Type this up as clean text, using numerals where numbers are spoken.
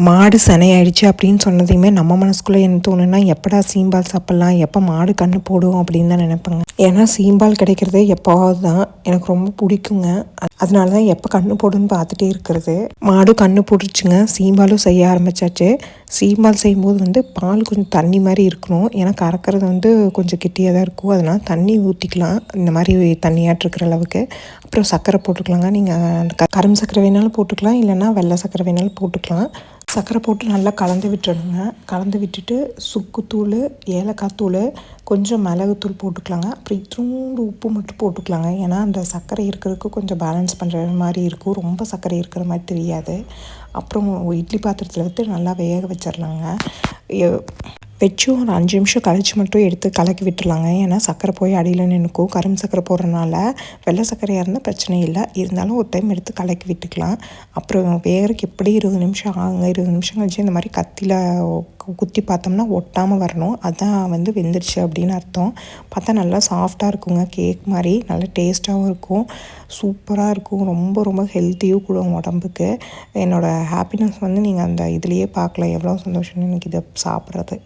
மாடு சினையாயிடுச்சு அப்படின்னு சொன்னதையுமே நம்ம மனசுக்குள்ளே என்ன தோணுன்னா, எப்படா சீம்பால் சாப்பிட்லாம், எப்போ மாடு கன்று போடும் அப்படின்னு தான் நினைப்பேங்க. ஏன்னா சீம்பால் கிடைக்கிறதே எப்போவாவது தான். எனக்கு ரொம்ப பிடிக்குங்க. அதனால தான் எப்போ கன்று போடுன்னு பார்த்துட்டே இருக்கிறது. மாடு கன்று போட்டுருச்சுங்க. சீம்பாலும் செய்ய ஆரம்பித்தாச்சு. சீம்பால் செய்யும்போது பால் கொஞ்சம் தண்ணி மாதிரி இருக்கணும். ஏன்னா கறக்கிறது கொஞ்சம் கெட்டியாக தான் இருக்கும். அதனால் தண்ணி ஊற்றிக்கலாம், இந்த மாதிரி தண்ணியாட்டு இருக்கிற அளவுக்கு. அப்புறம் சர்க்கரை போட்டுக்கலாங்க. நீங்கள் கரும்பு சர்க்கரை வேணாலும் போட்டுக்கலாம், இல்லைன்னா வெள்ளை சர்க்கரை வேணாலும் போட்டுக்கலாம். சர்க்கரை போட்டு நல்லா கலந்து விட்டுறணுங்க. கலந்து விட்டுட்டு சுக்குத்தூள், ஏலக்காய் தூள், கொஞ்சம் மிளகுத்தூள் போட்டுக்கலாங்க. அப்புறம் இத்தினூண்டு உப்பு மட்டும் போட்டுக்கலாங்க. ஏன்னா அந்த சர்க்கரை இருக்கிறதுக்கு கொஞ்சம் பேலன்ஸ் பண்ணுற மாதிரி இருக்கும். ரொம்ப சர்க்கரை இருக்கிற மாதிரி தெரியாது. அப்புறம் இட்லி பாத்திரத்தில் நல்லா வேக வச்சிடலாங்க. வச்சு ஒரு 5 நிமிஷம் கழிச்சு மட்டும் எடுத்து கலக்கி விட்டுருலாங்க. ஏன்னா சர்க்கரை போய் அடியில் நின்றுக்கும். கரும்பு சர்க்கரை போடுறதுனால வெள்ளை சர்க்கரையாக இருந்தால் பிரச்சனை இல்லை. இருந்தாலும் ஒரு டைம் எடுத்து கலக்கி விட்டுக்கலாம். அப்புறம் வேறக்கு எப்படி 20 நிமிஷம் ஆகுங்க. 20 நிமிஷம் கழிச்சு இந்த மாதிரி கத்தியில் குத்தி பார்த்தோம்னா ஒட்டாமல் வரணும். அதான் வெந்துருச்சு அப்படின்னு அர்த்தம். பார்த்தா நல்லா சாஃப்டாக இருக்குங்க. கேக் மாதிரி நல்லா டேஸ்ட்டாகவும் இருக்கும். சூப்பராக இருக்கும். ரொம்ப ரொம்ப ஹெல்த்தியும் கூட உடம்புக்கு. என்னோடய ஹாப்பினஸ் நீங்கள் அந்த இதுலேயே பார்க்கலாம், எவ்வளோ சந்தோஷம்னு எனக்கு இதை சாப்பிட்றது.